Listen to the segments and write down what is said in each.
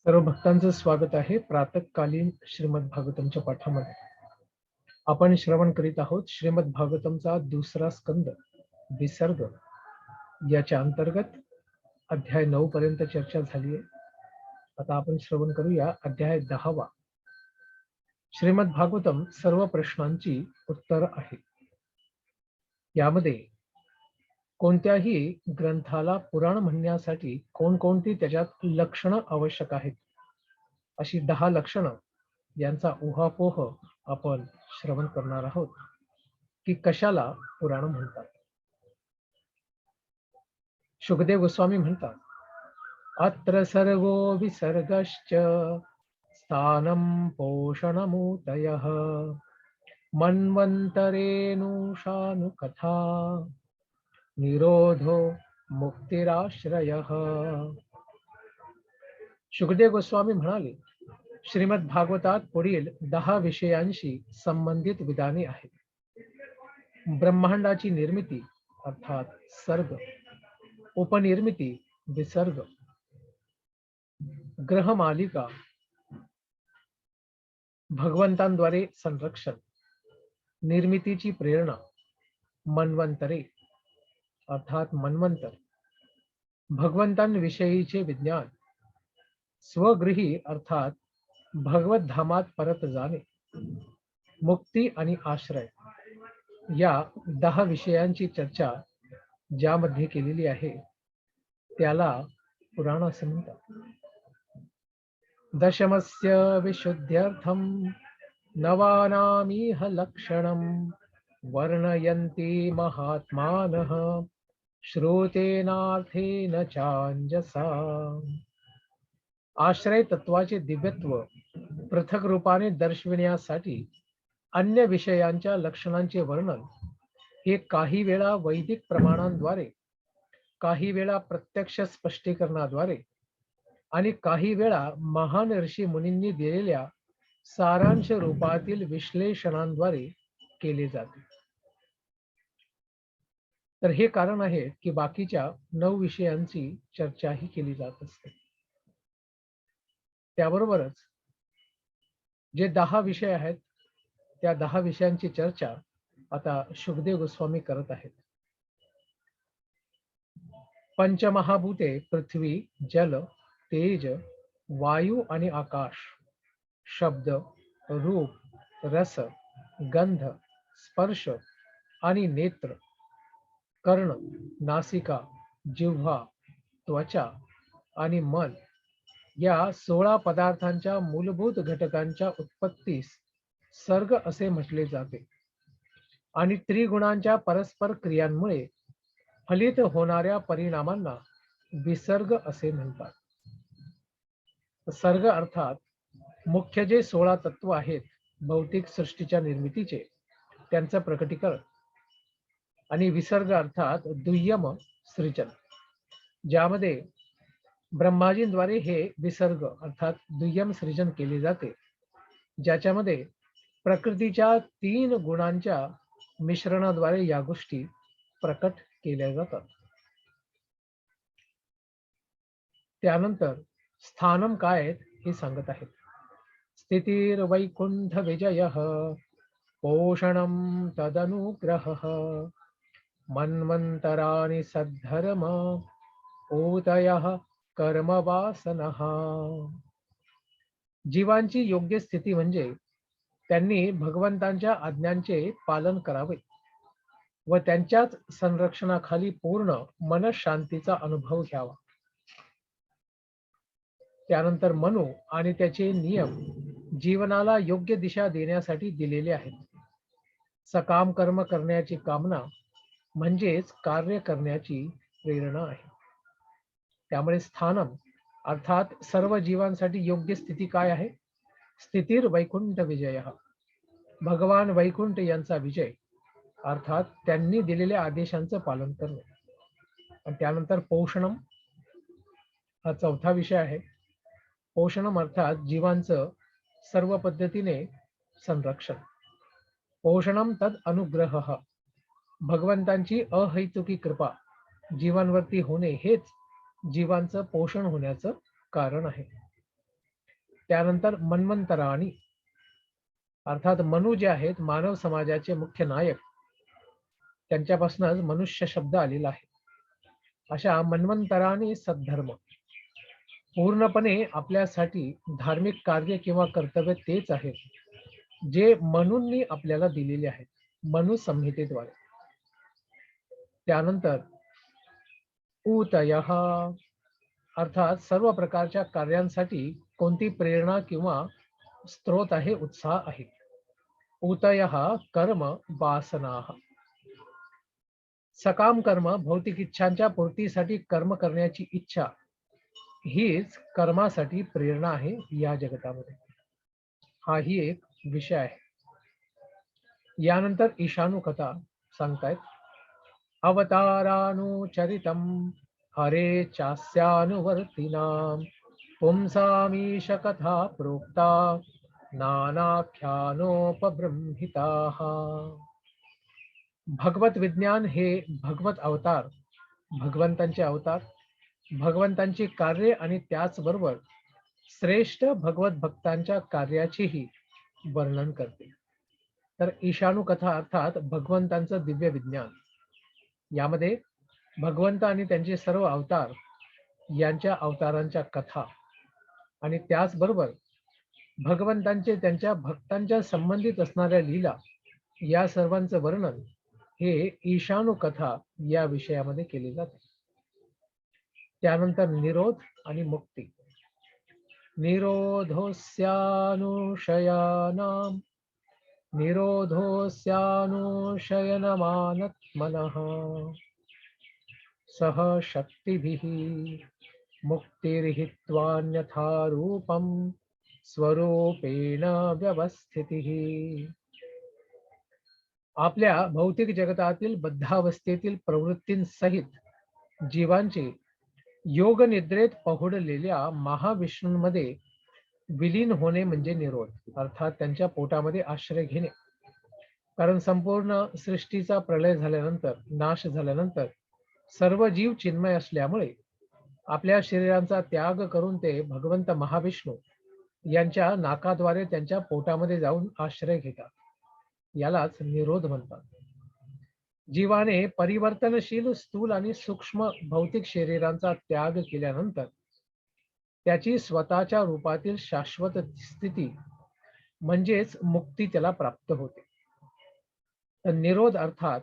सर्व भक्तांचं स्वागत आहे प्रातःकालीन श्रीमद भागवतमच्या पाठामध्ये. आपण श्रवण करीत आहोत श्रीमद भागवतमचा दुसरा स्कंद विसर्ग. याच्या अंतर्गत अध्याय 9 पर्यंत चर्चा झाली आहे. आता आपण श्रवण करूया अध्याय 10वा. श्रीमद भागवतम सर्व प्रश्नांची उत्तर आहे. यामध्ये कोणत्याही ग्रंथाला पुराण म्हणण्यासाठी कोणकोणती त्याच्यात लक्षणं आवश्यक आहेत अशी 10 लक्षणं यांचा उहापोह आपण श्रवण करणार आहोत की कशाला पुराण म्हणतात. शुकदेव गोस्वामी म्हणतात, अत्र सर्वो विसर्गश्च स्थानं पोषणमूतयः मन्वन्तरेणुषानुकथा निरोधो मुक्तिराश्रयः. शुकदेव गोस्वामी म्हणाले, श्रीमद भागवतात पुढील 10 विषयांशी संबंधित विधाने आहेत. ब्रह्मांडाची निर्मिती अर्थात सर्ग, उपनिर्मिती विसर्ग, ग्रहमालिका, भगवंतांद्वारे संरक्षण, निर्मितीची प्रेरणा, मन्वंतरे अर्थात मन्वंतर, भगवंतांविषयीचे विज्ञान, स्वगृही अर्थात भगवत धामात परत जाणे, मुक्ती आणि आश्रय. या 10 विषयांची चर्चा ज्यामध्ये केलेली आहे त्याला पुराण असे म्हणतात. दशमस्य विशुद्ध्यर्थम नवानामिह लक्षणम वर्णयन्ति महात्मानः श्रुतेनार्थेन चांजसा. आश्रय तत्वाचे दिव्यत्व पृथक रूपाने दर्शविण्यासाठी अन्य विषयांच्या लक्षणांचे वर्णन हे काही वेळा वैदिक प्रमाणांद्वारे, काही वेळा प्रत्यक्ष स्पष्टीकरणाद्वारे आणि काही वेळा महान ऋषी मुनींनी दिलेल्या सारांश रूपातील विश्लेषणांद्वारे केले जाते. तर हे कारण आहे की बाकीच्या 9 विषयांची चर्चाही केली जात असते. त्याबरोबरच जे 10 विषय आहेत त्या 10 विषयांची चर्चा आता शुकदेव गोस्वामी करत आहेत. पंचमहाभूते पृथ्वी, जल, तेज, वायू आणि आकाश, शब्द, रूप, रस, गंध, स्पर्श आणि नेत्र, कर्ण, नासिका, जिव्हा, त्वचा आणि मन या 16 पदार्थांच्या मूलभूत घटकांच्या उत्पत्तीस सर्ग असे म्हटले जाते आणि त्रिगुणांच्या परस्पर क्रियांमुळे फलित होणाऱ्या परिणामांना विसर्ग असे म्हणतात. सर्ग अर्थात मुख्य जे 16 तत्व आहेत भौतिक सृष्टीच्या निर्मितीचे त्यांचं प्रकटीकरण, आणि विसर्ग अर्थात दुय्यम सृजन, ज्यामध्ये ब्रह्माजींद्वारे हे विसर्ग अर्थात दुय्यम सृजन केले जाते, ज्याच्यामध्ये प्रकृतीच्या 3 गुणांच्या मिश्रणाद्वारे या गोष्टी प्रकट केल्या जातात. त्यानंतर स्थानम काय आहेत हे सांगत आहेत. स्थितिर्वैकुंठ विजयः पोषणम तदनुग्रहः मन्वन्तराणि सद्धर्म ऊतयः कर्मवासनः. जीवांची योग्य स्थिती म्हणजे त्यांनी भगवंतांच्या आज्ञांचे पालन करावे व त्यांच्याच संरक्षणाखाली पूर्ण मनशांतीचा अनुभव घ्यावा. त्यानंतर मनु आणि त्याचे नियम जीवनाला योग्य दिशा देण्यासाठी दिलेले आहेत. सकाम कर्म करण्याची कामना म्हणजेच कार्य करण्याची प्रेरणा आहे. त्यामुळे स्थानम अर्थात सर्व जीवांसाठी योग्य स्थिती काय आहे. स्थितीर वैकुंठ विजय, भगवान वैकुंठ यांचा विजय अर्थात त्यांनी दिलेल्या आदेशांचं पालन करणे. आणि त्यानंतर पोषणम हा 4था विषय आहे. पोषणम अर्थात जीवांचं सर्व पद्धतीने संरक्षण. पोषणम तद अनुग्रह, भगवंतांची अहैतुकी कृपा जीवांवरती होणे हेच जीवांचं पोषण होण्याचं कारण आहे. त्यानंतर मन्वंतराणी, अर्थात मनु जे आहेत मानव समाजाचे मुख्य नायक, त्यांच्यापासूनच मनुष्य शब्द आलेला आहे. अशा मन्वंतराणी सद्धर्म, पूर्णपणे आपल्यासाठी धार्मिक कार्य किंवा कर्तव्य तेच आहेत जे मनूंनी आपल्याला दिलेले आहेत मनु संहितेद्वारे. त्यानंतर ऊतयः, अर्थात सर्व प्रकारच्या कार्यांसाठी कोणती प्रेरणा किंवा स्त्रोत आहे, उत्साह आहे. ऊतयः कर्म वासनाः, सकाम कर्म भौतिक इच्छांच्या पूर्तीसाठी कर्म करण्याची इच्छा हीच कर्मासाठी प्रेरणा आहे या जगतामध्ये. हाही एक विषय आहे. यानंतर ईशानु कथा सांगतायत. अवतारानुचरितम हरे चास्यानुवर्तिनाम पुंसामीश कथा प्रोक्ता नानाख्यानोपबृंहिताः. भगवत विज्ञान हे भगवत अवतार, भगवंतांचे अवतार, भगवंतांची कार्ये आणि त्याचबरोबर श्रेष्ठ भगवत भक्तांच्या कार्याचेही वर्णन करते. तर ईशानु कथा अर्थात भगवंतांचं दिव्य विज्ञान, यामध्ये भगवंत आणि त्यांचे सर्व अवतार यांच्या अवतारांच्या कथा आणि त्याचबरोबर भगवंतांचे त्यांच्या भक्तांच्या संबंधित असणाऱ्या लीला या सर्वांचं वर्णन हे ईशानु कथा या विषयामध्ये केले जाते. त्यानंतर निरोध आणि मुक्ती. निरोधोस्यानुशयानाम निरोधोस्यानुशयनमानत्मनः सह शक्तिभिः मुक्तिर्हित्वान्यथा रूपं स्वरूपेण व्यवस्थितिः. आपल्या भौतिक जगतातील बद्धावस्थेतील प्रवृत्तींसहित जीवांचे योग निद्रेत पहुडलेल्या महाविष्णूंमध्ये विलीन होणे म्हणजे निरोध, अर्थात त्यांच्या पोटामध्ये आश्रय घेणे. कारण संपूर्ण सृष्टीचा प्रलय झाल्यानंतर, नाश झाल्यानंतर सर्व जीव चिन्मय असल्यामुळे आपल्या शरीरांचा त्याग करून ते भगवंत महाविष्णू यांच्या नाकाद्वारे त्यांच्या पोटामध्ये जाऊन आश्रय घेतात. यालाच निरोध म्हणतात. जीवाने परिवर्तनशील स्थूल आणि सूक्ष्म भौतिक शरीरांचा त्याग केल्यानंतर त्याची स्वतःच्या रूपातील शाश्वत स्थिती म्हणजेच मुक्ती त्याला प्राप्त होते. तर निरोध अर्थात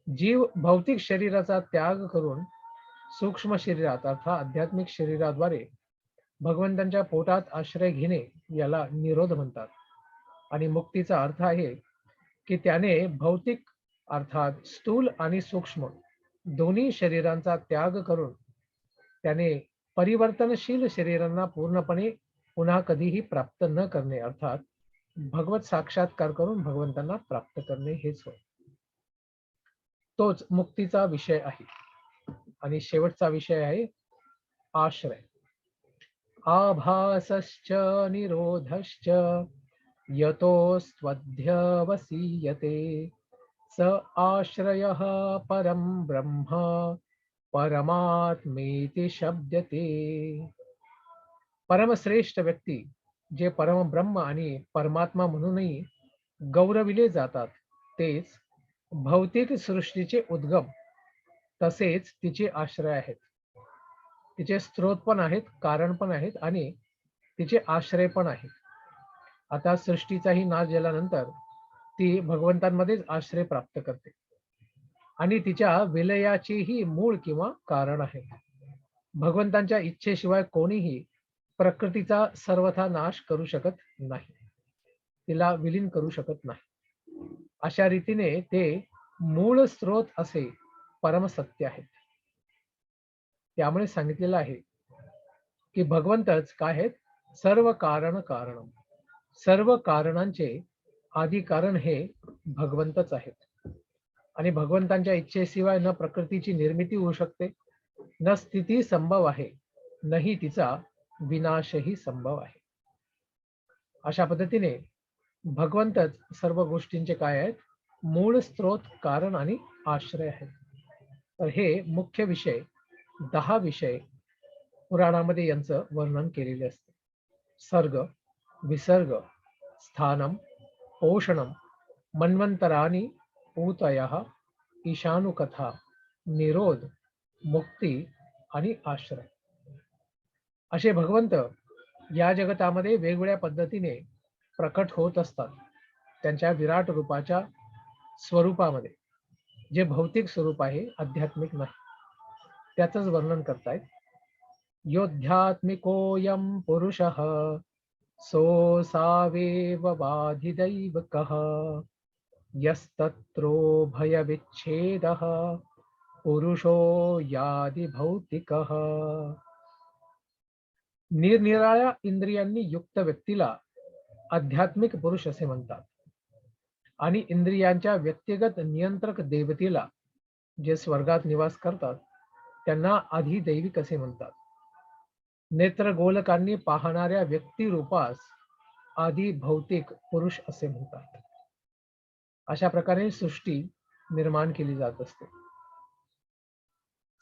जीव भौतिक शरीराचा त्याग करून सूक्ष्म शरीरात अर्थात आध्यात्मिक शरीराद्वारे भगवंतांच्या पोटात आश्रय घेणे याला निरोध म्हणतात. आणि मुक्तीचा अर्थ आहे की त्याने भौतिक अर्थात स्थूल आणि सूक्ष्म दोन्ही शरीरांचा त्याग करून त्याने परिवर्तनशील शरीरांना पूर्णपणे पुन्हा कधीही प्राप्त न करणे, अर्थात भगवत साक्षात्कार करून भगवंतांना प्राप्त करणे हेच होय. तोच मुक्तीचा विषय आहे. आणि शेवटचा विषय आहे आश्रय. आभासश्च निरोधश्च यतोस्त्वध्यवसीयते स आश्रयः परं ब्रह्म परमात्मेति शब्दते. परमश्रेष्ठ व्यक्ती जे परम ब्रह्म आणि परमात्मा म्हणूनही गौरविले जातात तेच भौतिक सृष्टीचे उद्गम तसेच तिचे आश्रय आहेत. तिचे स्रोत पण आहेत, कारण पण आहेत आणि तिचे आश्रय पण आहेत. आता सृष्टीचाही नाश झाल्यानंतर ती भगवंतांमध्येच आश्रय प्राप्त करते आणि तिच्या विलयाचेही मूळ किंवा कारण आहे. भगवंतांच्या इच्छेशिवाय कोणीही प्रकृतीचा सर्वथा नाश करू शकत नाही, तिला विलीन करू शकत नाही. अशा रीतीने ते मूळ स्रोत असे परमसत्य आहेत. त्यामुळे सांगितलेलं आहे की भगवंतच काय आहेत, सर्व कारण कारणम, सर्व कारणांचे आदी कारण हे भगवंतच आहेत. आणि भगवंतांच्या इच्छेशिवाय न प्रकृतीची निर्मिती होऊ शकते, न स्थिती संभव आहे, नही तिचा विनाशही संभव आहे. अशा पद्धतीने भगवंतच सर्व गोष्टींचे काय आहेत, मूळ स्रोत, कारण आणि आश्रय आहेत. तर हे मुख्य विषय 10 विषय पुराणामध्ये यांचं वर्णन केलेले असते. सर्ग विसर्ग, स्थानम, पोषणम, मन्वंतरानी, पूतयः, ईशानुकथा, निरोध, मुक्ती आणि आश्रय. असे भगवंत या जगतामध्ये वेगवेगळ्या पद्धतीने प्रकट होत असतात. त्यांच्या विराट रूपाच्या स्वरूपामध्ये, जे भौतिक स्वरूप आहे, आध्यात्मिक नाही, त्याचंच वर्णन करतायत. योध्यात्मिकोऽयं पुरुषः सोऽसावेव बाधिदैवकः यस्तत्रो भयविच्छेदः पुरुषो यादि भौतिकः. निरनिराळ्या इंद्रियांनी युक्त व्यक्तीला आध्यात्मिक पुरुष असे म्हणतात आणि इंद्रियांच्या व्यक्तिगत नियंत्रक देवतेला, जे स्वर्गात निवास करतात, त्यांना अधिदैविक असे म्हणतात. नेत्रगोलकांनी पाहणाऱ्या व्यक्तिरूपास आधी भौतिक पुरुष असे म्हणतात. अशा प्रकारे सृष्टी निर्माण केली जात असते.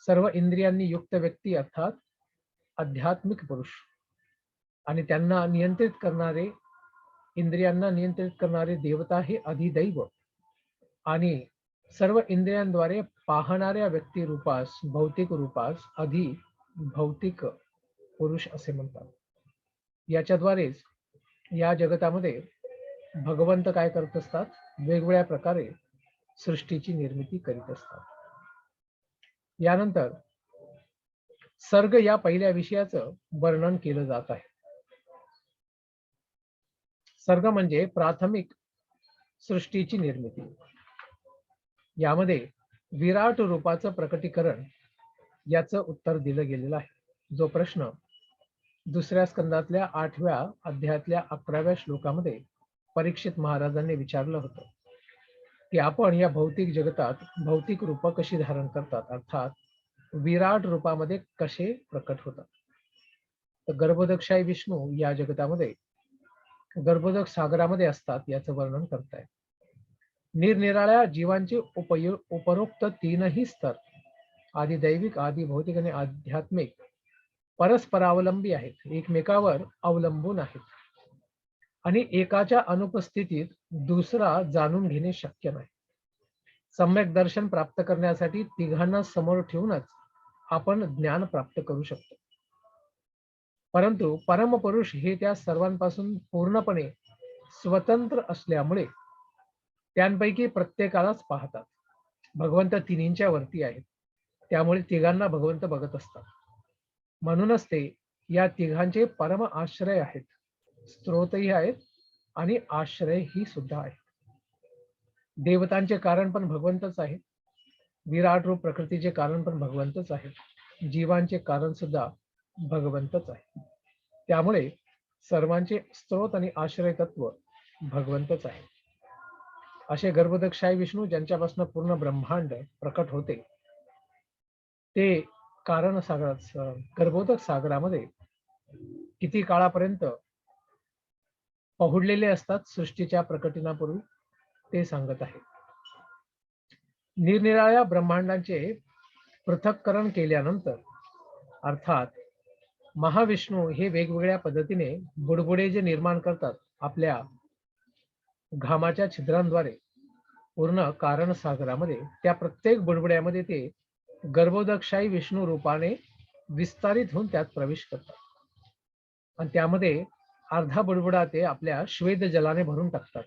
सर्व इंद्रियांनी युक्त व्यक्ती अर्थात आध्यात्मिक पुरुष, आणि त्यांना नियंत्रित करणारे, इंद्रियांना नियंत्रित करणारे देवता हे अधिदैव, आणि सर्व इंद्रियांद्वारे पाहणाऱ्या व्यक्ती रूपास, भौतिक रूपास अधि भौतिक पुरुष असे म्हणतात. याच्याद्वारेच या जगतामध्ये भगवंत काय करत असतात, वेगवेगळ्या प्रकारे सृष्टीची निर्मिती करीत असतात. यानंतर सर्ग या पहिल्या विषयाचं वर्णन केलं जात आहे. सर्ग म्हणजे प्राथमिक सृष्टीची निर्मिती. यामध्ये विराट रूपाचं प्रकटीकरण याचं उत्तर दिलं गेलेलं आहे. जो प्रश्न दुसऱ्या स्कंदातल्या 8व्या अध्यायातल्या 11व्या श्लोकामध्ये परीक्षित महाराजांनी विचारलं होतं की आपण या भौतिक जगतात भौतिक रूप कशी धारण करतात, अर्थात विराट रूपामध्ये कसे प्रकट होतात. तर गर्भोदकशाही विष्णू या जगतामध्ये गर्भोदक सागरामध्ये असतात, याचं वर्णन करतायत. निरनिराळ्या जीवांचे उपरोक्त तीनही स्तर, आधी दैविक, आधी भौतिक आणि आध्यात्मिक, परस्परावलंबी आहेत, एकमेकावर अवलंबून आहेत, आणि एकाच्या अनुपस्थितीत दुसरा जाणून घेणे शक्य नाही. सम्यक दर्शन प्राप्त करण्यासाठी तिघांना समोर ठेवूनच आपण ज्ञान प्राप्त करू शकतो. परंतु परमपुरुष हे त्या सर्वांपासून पूर्णपणे स्वतंत्र असल्यामुळे त्यांपैकी प्रत्येकालाच पाहतात. भगवंत तिन्हींच्या वरती आहेत, त्यामुळे तिघांना भगवंत बघत असतात. म्हणूनच ते या तिघांचे परम आश्रय आहेत, स्त्रोतही आहेत आणि आश्रयही सुद्धा आहेत. देवतांचे कारण पण भगवंतच आहे, विराट रूप प्रकृतीचे कारण पण भगवंतच आहे, जीवांचे कारण सुद्धा भगवंतच आहे. त्यामुळे सर्वांचे स्त्रोत आणि आश्रय तत्व भगवंतच आहे. असे गर्भोदकशाही विष्णू, ज्यांच्यापासून पूर्ण ब्रह्मांड प्रकट होते, ते कारण सागरात, गर्भोदक सागरामध्ये किती काळापर्यंत पहुडलेले असतात सृष्टीच्या प्रकटनापूर्वी, ते सांगत आहे. निरनिराळ्या ब्रह्मांडांचे पृथक्करण केल्यानंतर, अर्थात महाविष्णू हे वेगवेगळ्या पद्धतीने बुडबुडे जे निर्माण करतात आपल्या घामाच्या छिद्रांद्वारे पूर्ण कारण सागरामध्ये, त्या प्रत्येक बुडबुड्यामध्ये ते गर्भोदकशाही विष्णू रूपाने विस्तारित होऊन त्यात प्रवेश करतात, आणि त्यामध्ये अर्धा बुडबुडा ते आपल्या श्वेत जलाने भरून टाकतात,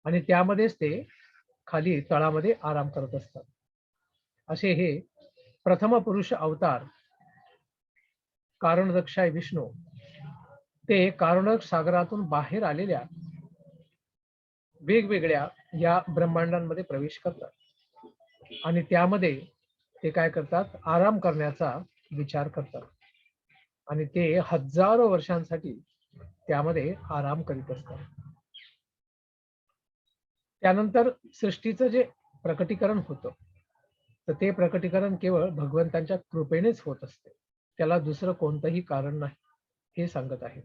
आणि त्यामध्येच ते खाली तळामध्ये आराम करत असतात. असे हे प्रथम पुरुष अवतार कारणदक्षाय विष्णू, ते कारणक सागरातून बाहेर आलेल्या वेगवेगळ्या या ब्रह्मांडांमध्ये प्रवेश करतात, आणि त्यामध्ये ते काय करतात, आराम करण्याचा विचार करतात, आणि ते हजारो वर्षांसाठी त्यामध्ये आराम करीत असतात. त्यानंतर सृष्टीचं जे प्रकटीकरण होतं, तर ते प्रकटीकरण केवळ भगवंतांच्या कृपेनेच होत असते, त्याला दुसरं कोणतंही कारण नाही, हे सांगत आहे.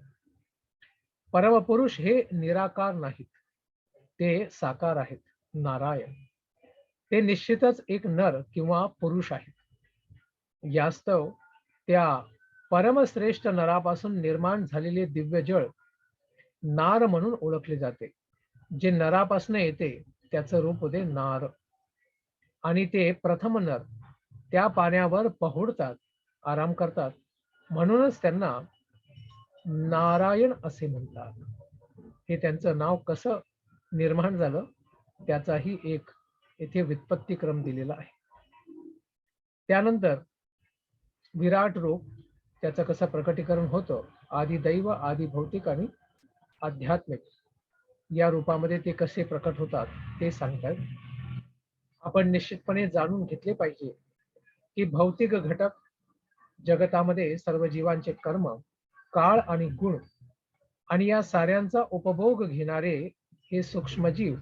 परमपुरुष हे निराकार नाहीत, ते साकार आहेत, नारायण. ते निश्चितच एक नर किंवा पुरुष आहेत. यास्तव त्या परमश्रेष्ठ नरापासून निर्माण झालेले दिव्य जळ नार म्हणून ओळखले जाते. जे नरापासून येते त्याचं रूप होते नार. आणि ते प्रथम नर त्या पाण्यावर पहुडतात, आराम करतात. म्हणूनच त्यांना नारायण असे म्हणतात. हे त्यांचं नाव कसं निर्माण झालं त्याचाही एक येथे व्युत्पत्ती क्रम दिलेला आहे. त्यानंतर विराट रूप त्याचं कसं प्रकटीकरण होतं, आदी दैव, आदी भौतिक आणि आध्यात्मिक या रूपामध्ये ते कसे प्रकट होतात ते सांगतात. आपण निश्चितपणे जाणून घेतले पाहिजे की भौतिक घटक जगतामध्ये सर्व जीवांचे कर्म, काळ आणि गुण आणि या साऱ्यांचा उपभोग घेणारे हे सूक्ष्मजीव,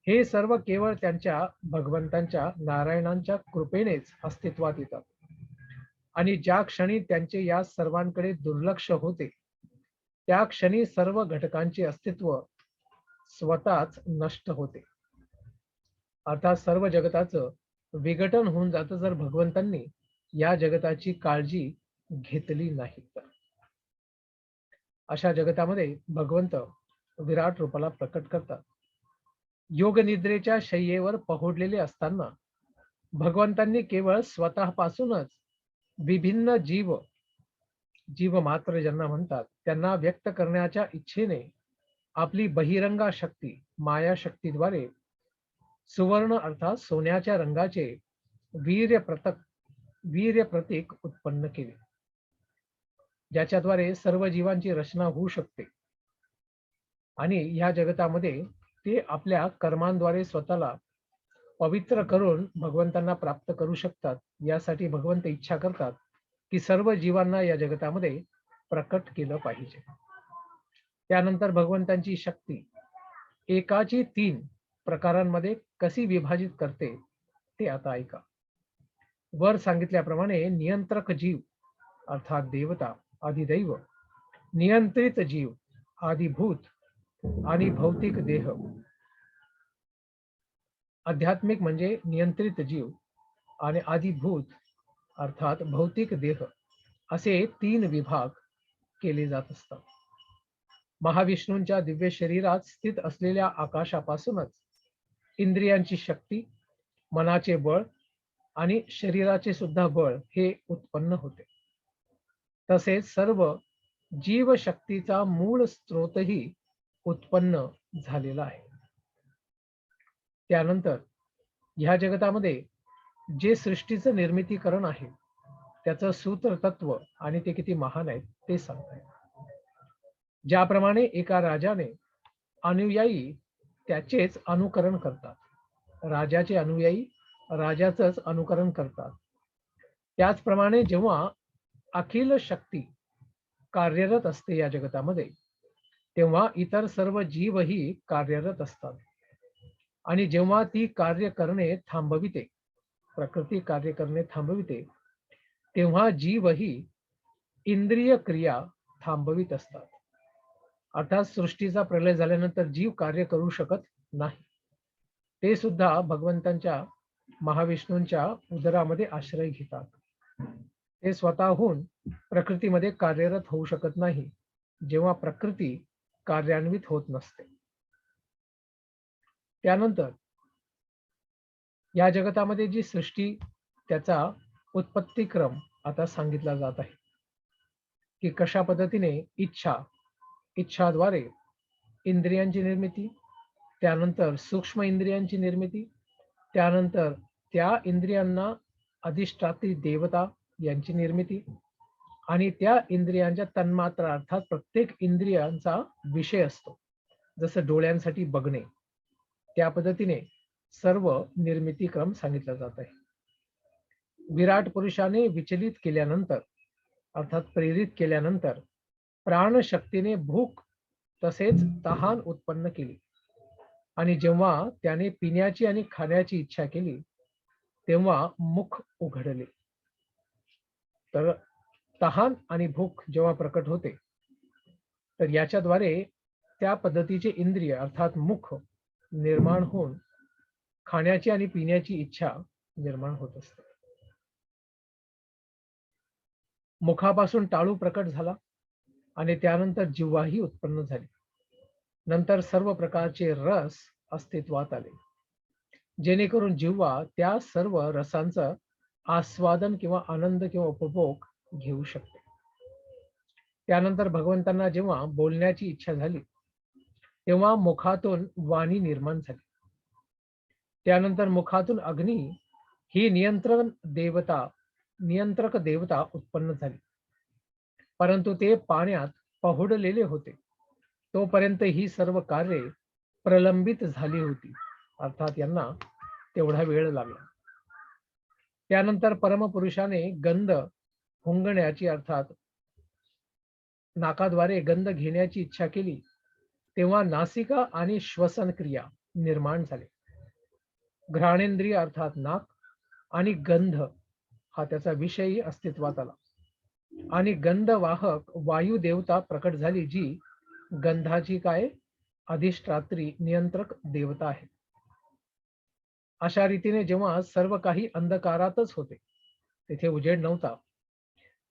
हे सर्व केवळ त्यांच्या भगवंतांच्या नारायणांच्या कृपेनेच अस्तित्वात येतात. आणि ज्या क्षणी त्यांचे या सर्वांकडे दुर्लक्ष होते त्या क्षणी सर्व घटकांचे अस्तित्व स्वतःच नष्ट होते. अर्थात सर्व जगताचं विघटन होऊन जातं जर भगवंतांनी या जगताची काळजी घेतली नाही तर. अशा जगतामध्ये भगवंत विराट रूपाला प्रकट करतात. योग निद्रेच्या शय्येवर पहोडलेले असताना भगवंतांनी केवळ स्वतःपासूनच विभिन्न जीव, जीव मात्र ज्यांना म्हणतात, त्यांना व्यक्त करण्याच्या इच्छेने आपली बहिरंगा शक्ती, माया शक्तीद्वारे सुवर्ण अर्थात सोन्याच्या रंगाचे वीर्य प्रतीक उत्पन्न केले, ज्याच्याद्वारे सर्व जीवांची रचना होऊ शकते. आणि ह्या जगतामध्ये ते आपल्या कर्मांद्वारे स्वतःला पवित्र करून भगवंतांना प्राप्त करू शकतात. यासाठी भगवंत इच्छा करतात की सर्व जीवांना या जगतामध्ये प्रकट केलं पाहिजे. त्यानंतर भगवंतांची शक्ती एकाची 3 प्रकारांमध्ये कशी विभाजित करते ते आता ऐका. वर सांगितल्याप्रमाणे नियंत्रक जीव अर्थात देवता, आदिदैव, नियंत्रित जीव, आदिभूत आणि भौतिक देह. आध्यात्मिक म्हणजे नियंत्रित जीव आणि आदिभूत अर्थात भौतिक देह असे 3 विभाग केले जात असतात. महाविष्णूंच्या दिव्य शरीरात स्थित असलेल्या आकाशापासूनच इंद्रियांची शक्ती, मनाचे बळ आणि शरीराचे सुद्धा बळ हे उत्पन्न होते. तसेच सर्व जीवशक्तीचा मूळ स्रोतही उत्पन्न झालेला आहे. त्यानंतर ह्या जगतामध्ये जे सृष्टीचं निर्मितीकरण आहे त्याचं सूत्र तत्व आणि ते किती महान आहे ते सांगताय. ज्याप्रमाणे एका राजाने अनुयायी त्याचेच अनुकरण करतात, राजाचे अनुयायी राजाचंच अनुकरण करतात, त्याचप्रमाणे जेव्हा अखिल शक्ती कार्यरत असते या जगतामध्ये तेव्हा इतर सर्व जीवही कार्यरत असतात. आणि जेव्हा ती कार्य करणे थांबविते, प्रकृती कार्य करणे थांबविते, तेव्हा जीवही इंद्रिय क्रिया थांबवित असतात. अर्थात सृष्टीचा प्रलय झाल्यानंतर जीव कार्य करू शकत नाही. ते सुद्धा भगवंतांच्या महाविष्णूंच्या उदरामध्ये आश्रय घेतात. ते स्वतःहून प्रकृतीमध्ये कार्यरत होऊ शकत नाही जेव्हा प्रकृती कार्यान्वित होत नसते. त्यानंतर या जगतामध्ये जी सृष्टी त्याचा उत्पत्ती क्रम आता सांगितला जात आहे की कशा पद्धतीने इच्छाद्वारे इंद्रियांची निर्मिती, त्यानंतर सूक्ष्म इंद्रियांची निर्मिती, त्यानंतर त्या इंद्रियांना अधिष्ठात्री देवता यांची निर्मिती आणि त्या इंद्रियांच्या तन्मात्रा अर्थात प्रत्येक इंद्रियांचा विषय असतो. जसं डोळ्यांसाठी बघणे, त्या पद्धतीने सर्व निर्मिती क्रम सांगितला जात आहे. विराट पुरुषाने विचलित केल्यानंतर अर्थात प्रेरित केल्यानंतर प्राणशक्तीने भूक तसेच तहान उत्पन्न केली. आणि जेव्हा त्याने पिण्याची आणि खाण्याची इच्छा केली तेव्हा मुख उघडले. तर तहान आणि भूक जेव्हा प्रकट होते तर याच्याद्वारे त्या पद्धतीचे इंद्रिय अर्थात मुख निर्माण होऊन खाण्याची आणि पिण्याची इच्छा निर्माण होत असते. मुखापासून टाळू प्रकट झाला आणि त्यानंतर जिव्हाही उत्पन्न झाली. नंतर सर्व प्रकारचे रस अस्तित्वात आले, जेणेकरून जिव्हा त्या सर्व रसांचं आस्वादन किंवा आनंद किंवा उपभोग घेऊ शकते. त्यानंतर भगवंतांना जेव्हा बोलण्याची इच्छा झाली, तेव्हा मुखातून वाणी निर्माण झाली. त्यानंतर मुखातून अग्नी ही नियंत्रक देवता उत्पन्न झाली. परंतु ते पाण्यात पहुडलेले होते, तोपर्यंत ही सर्व कार्ये प्रलंबित झाली होती, अर्थात यांना तेवढा वेळ लागला. त्यानंतर परमपुरुषाने गंध हुंगण्याची अर्थात नाकाद्वारे गंध घेण्याची इच्छा केली, तेव्हा नासिका आणि श्वसन क्रिया निर्माण झाले. घ्राणेंद्रिय अर्थात नाक आणि गंध हा त्याचा विषयी अस्तित्वात आला, आणि गंधवाहक वायू देवता प्रकट झाली, जी गंधाची काय अधिष्ठात्री नियंत्रक देवता आहे. अशा रीतीने जेव्हा सर्व काही अंधकारातच होते, तेथे उजेड नव्हता,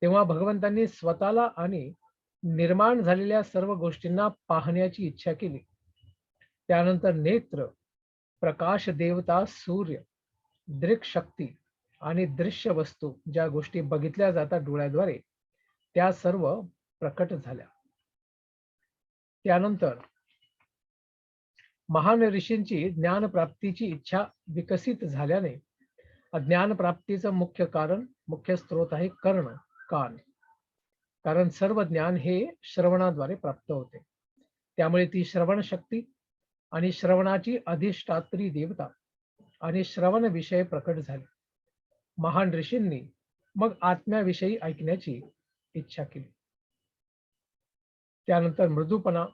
तेव्हा भगवंतांनी स्वतःला आणि निर्माण झालेल्या सर्व गोष्टींना पाहण्याची इच्छा केली. त्यानंतर नेत्र, प्रकाश देवता सूर्य, दृक शक्ती आणि दृश्य वस्तू ज्या गोष्टी बघितल्या जातात डोळ्याद्वारे, त्या सर्व प्रकट झाल्या. त्यानंतर महान ऋषींची ज्ञानप्राप्तीची इच्छा विकसित झाल्याने ज्ञानप्राप्तीचं मुख्य स्रोत आहे कर्ण, कान. कारण सर्व ज्ञान हे श्रवणाद्वारे प्राप्त होते. त्यामुळे ती श्रवण शक्ती आणि श्रवणाची अधिष्ठात्री देवता आणि श्रवण विषय प्रकट झाले. महान ऋषींनी मग आत्म्याविषयी ऐकण्याची इच्छा केली. त्यानंतर मृदूपणा,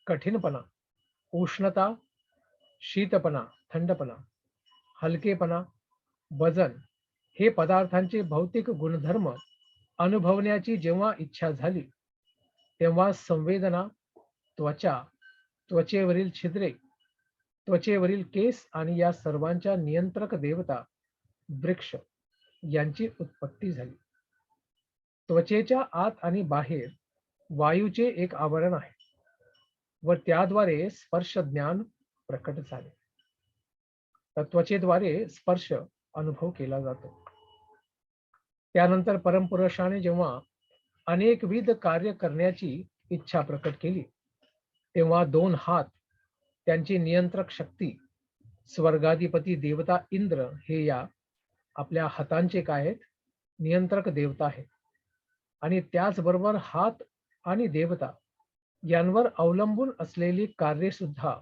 कठीणपणा, उष्णता, शीतपणा, थंडपणा, हलकेपणा, वजन हे पदार्थांचे भौतिक गुणधर्म अनुभवण्याची जेव्हा इच्छा झाली, तेव्हा संवेदना, त्वचा, त्वचेवरील छिद्रे, त्वचेवरील केस आणि या सर्वांच्या नियंत्रक देवता वृक्ष यांची उत्पत्ती झाली. त्वचेच्या आत आणि बाहेर वायूचे एक आवरण आहे व त्याद्वारे स्पर्श ज्ञान प्रकट झाले. तर त्वचेद्वारे स्पर्श अनुभव केला जातो. त्यानंतर परमपुरुषाने जेव्हा अनेकविध कार्य करण्याची इच्छा प्रकट केली, तेव्हा 2 हात, त्यांची नियंत्रक शक्ती स्वर्गाधिपती देवता इंद्र हे या आपल्या हातांचे काय आहेत, नियंत्रक देवता आहेत. आणि त्याचबरोबर हात आणि देवता यांवर अवलंबून असलेली कार्य सुद्धा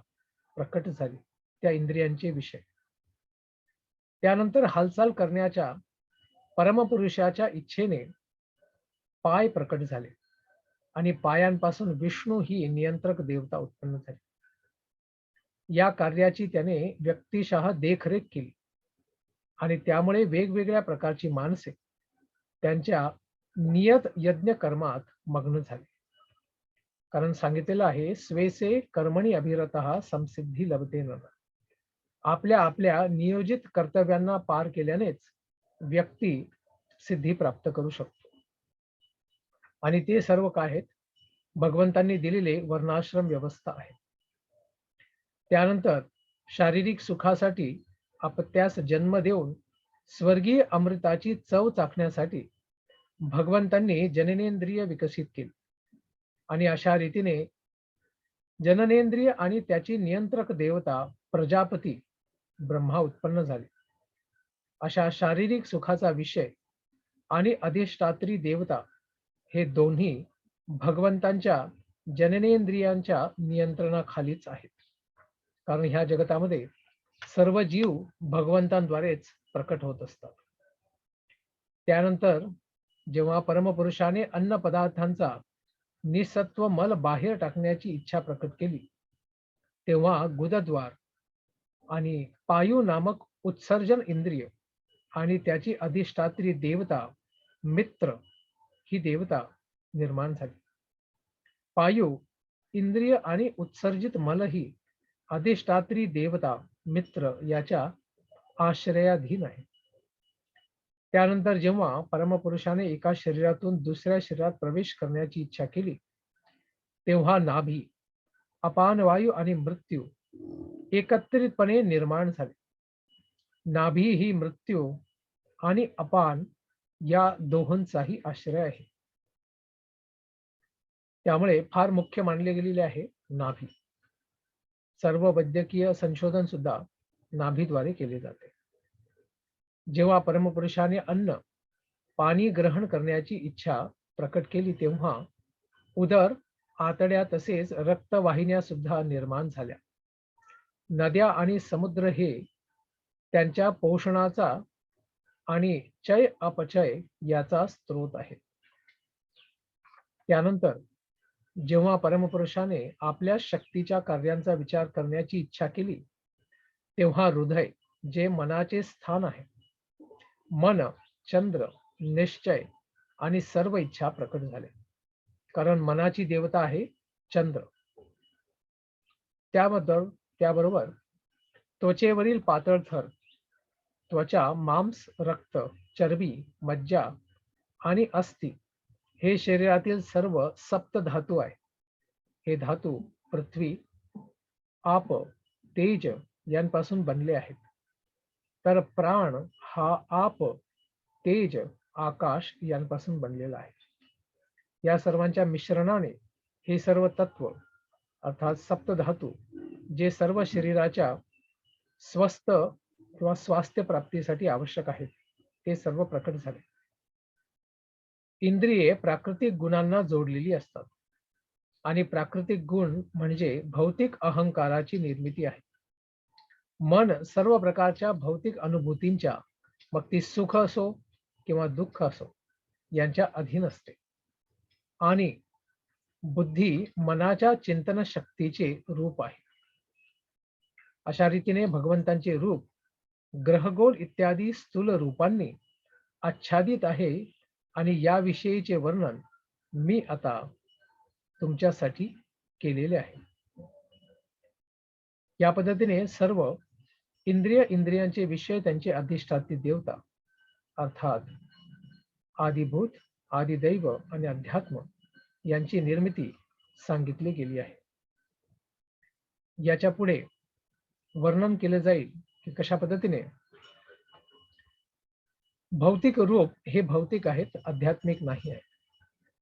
प्रकट झाली, त्या इंद्रियांचे विषय. त्यानंतर हालचाल करण्याच्या परमपुरुषाच्या इच्छेने पाय प्रकट झाले आणि पायांपासून विष्णू ही नियंत्रक देवता उत्पन्न झाली. या कार्याची त्याने व्यक्तिशः देखरेख केली आणि त्यामुळे वेगवेगळ्या प्रकारची माणसे त्यांच्या नियत यज्ञ कर्मात मग्न झाली. कारण सांगितलेलं आहे, स्वेसे कर्मणी अभिरतः संसिद्धी लभते नर. आपल्या आपल्या नियोजित कर्तव्यांना पार केल्यानेच व्यक्ती सिद्धी प्राप्त करू शकतो. आणि ते सर्व काय आहेत, भगवंतांनी दिलेले वर्णाश्रम व्यवस्था आहे. त्यानंतर शारीरिक सुखासाठी अपत्यास जन्म देऊन स्वर्गीय अमृताची चव चाखण्यासाठी भगवंतांनी जननेंद्रिय विकसित केली. आणि अशा रीतीने जननेंद्रिय आणि त्याची नियंत्रक देवता प्रजापती ब्रह्मा उत्पन्न झाले. अशा शारीरिक सुखाचा विषय आणि अधिष्ठात्री देवता हे दोन्ही भगवंतांच्या जननेंद्रियांच्या नियंत्रणाखालीच आहेत. कारण ह्या जगतामध्ये सर्व जीव भगवंतांद्वारेच प्रकट होत असतात. त्यानंतर जेव्हा परमपुरुषाने अन्न पदार्थांचा निसत्व मल बाहेर टाकण्याची इच्छा प्रकट केली, तेव्हा गुदद्वार आणि पायू नामक उत्सर्जन इंद्रिय आणि त्याची अधिष्ठात्री देवता मित्र ही देवता निर्माण झाली. पायू इंद्रिय आणि उत्सर्जित मल ही अधिष्ठात्री देवता मित्र याच्या आश्रयाधीन आहे. त्यानंतर जेव्हा परमपुरुषाने एका शरीरातून दुसऱ्या शरीरात प्रवेश करण्याची इच्छा केली, तेव्हा नाभी, अपान वायू आणि मृत्यू एकत्रितपणे निर्माण झाले. नाभी ही मृत्यू आणि अपान या दोहोंचाही आश्रय आहे. त्यामुळे फार मुख्य मानले गेलेले आहे नाभी. सर्व वैद्यकीय संशोधन सुद्धा नाभीद्वारे केले जाते. जेव्हा परमपुरुषाने अन्न पाणी ग्रहण करण्याची इच्छा प्रकट केली तेव्हा उदर, आतड्या तसेच रक्तवाहिन्या सुद्धा निर्माण झाल्या. नद्या आणि समुद्र हे त्यांच्या पोषणाचा आणि चय अपचय याचा स्रोत आहे. त्यानंतर जेव्हा परमपुरुषाने आपल्या शक्तीच्या कार्यांचा विचार करण्याची इच्छा केली तेव्हा हृदय, जे मनाचे स्थान आहे, मन, चंद्र, निश्चय आणि सर्व इच्छा प्रकट झाले. कारण मनाची देवता आहे चंद्र. त्याबरोबर त्वचेवरील पातळ थर, त्वचा, मांस, रक्त, चरबी, मज्जा आणि अस्थि हे शरीरातील सर्व सप्त धातू आहे. हे धातू पृथ्वी, आप, तेज यांपासून बनले आहेत. तर प्राण हा आप, तेज, आकाश यांपासून बनलेला आहे. या सर्वांच्या मिश्रणाने हे सर्व तत्व अर्थात सप्तधातू, जे सर्व शरीराच्या स्वस्थ किंवा स्वास्थ्य प्राप्तीसाठी आवश्यक आहेत, ते सर्व प्रकट झाले. इंद्रिये प्राकृतिक गुणांना जोडलेली असतात आणि प्राकृतिक गुण म्हणजे भौतिक अहंकाराची निर्मिती आहे. मन सर्व प्रकारच्या भौतिक अनुभूतींच्या, मग ती सुख असो किंवा दुःख असो, यांच्या अधीन असते. आणि बुद्धी मनाच्या चिंतन शक्तीचे रूप आहे. अशा रीतीने भगवंतांचे रूप ग्रहगोल इत्यादी स्थूल रूपांनी आच्छादित आहे आणि याविषयीचे वर्णन मी आता तुमच्यासाठी केलेले आहे. या पद्धतीने सर्व इंद्रियांचे विषय त्यांचे अधिष्ठात्री देवता अर्थात आदिभूत, आदिदैव आणि अध्यात्म यांची निर्मिती सांगितली गेली आहे. याच्या पुढे वर्णन केले जाईल की कशा पद्धतीने भौतिक रूप हे भौतिक आहेत, आध्यात्मिक नाही आहे.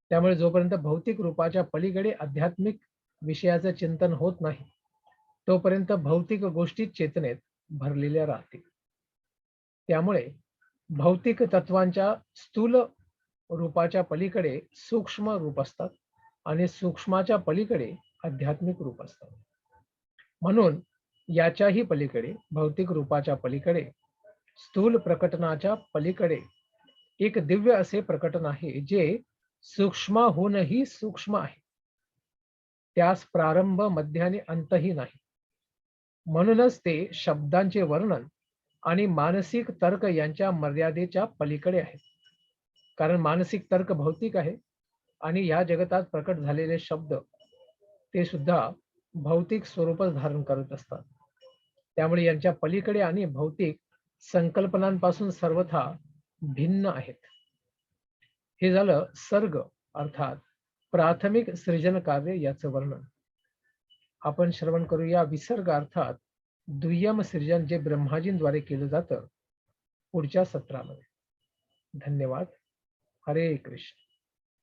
त्यामुळे जोपर्यंत भौतिक रूपाच्या पलीकडे आध्यात्मिक विषयाचं चिंतन होत नाही तोपर्यंत भौतिक गोष्टी चेतनेत भरलेल्या राहतील. त्यामुळे भौतिक तत्वांच्या स्थूल रूपाच्या पलीकडे सूक्ष्म रूप असतात आणि सूक्ष्माच्या पलीकडे आध्यात्मिक रूप असतात. म्हणून याच्याही पलीकडे, भौतिक रूपाच्या पलीकडे, स्थूल प्रकटनाच्या पलीकडे एक दिव्य असे प्रकटन आहे जे सूक्ष्माहूनही सूक्ष्म आहे. त्यास प्रारंभ, मध्य आणि अंतही नाही. म्हणूनच ते शब्दांचे वर्णन आणि मानसिक तर्क यांच्या मर्यादेच्या पलीकडे आहे. कारण मानसिक तर्क भौतिक आहे आणि या जगतात प्रकट झालेले शब्द ते सुद्धा भौतिक स्वरूपच धारण करत असतात. त्यामुळे यांच्या पलीकडे आणि भौतिक संकल्पनांपासून सर्वथा भिन्न आहेत. हे झालं सर्ग अर्थात प्राथमिक सृजन कार्य याचं वर्णन. आपण श्रवण करूया विसर्ग अर्थात दुय्यम सृजन, जे ब्रह्माजींद्वारे केलं जातं, पुढच्या सत्रामध्ये. धन्यवाद. हरे कृष्ण.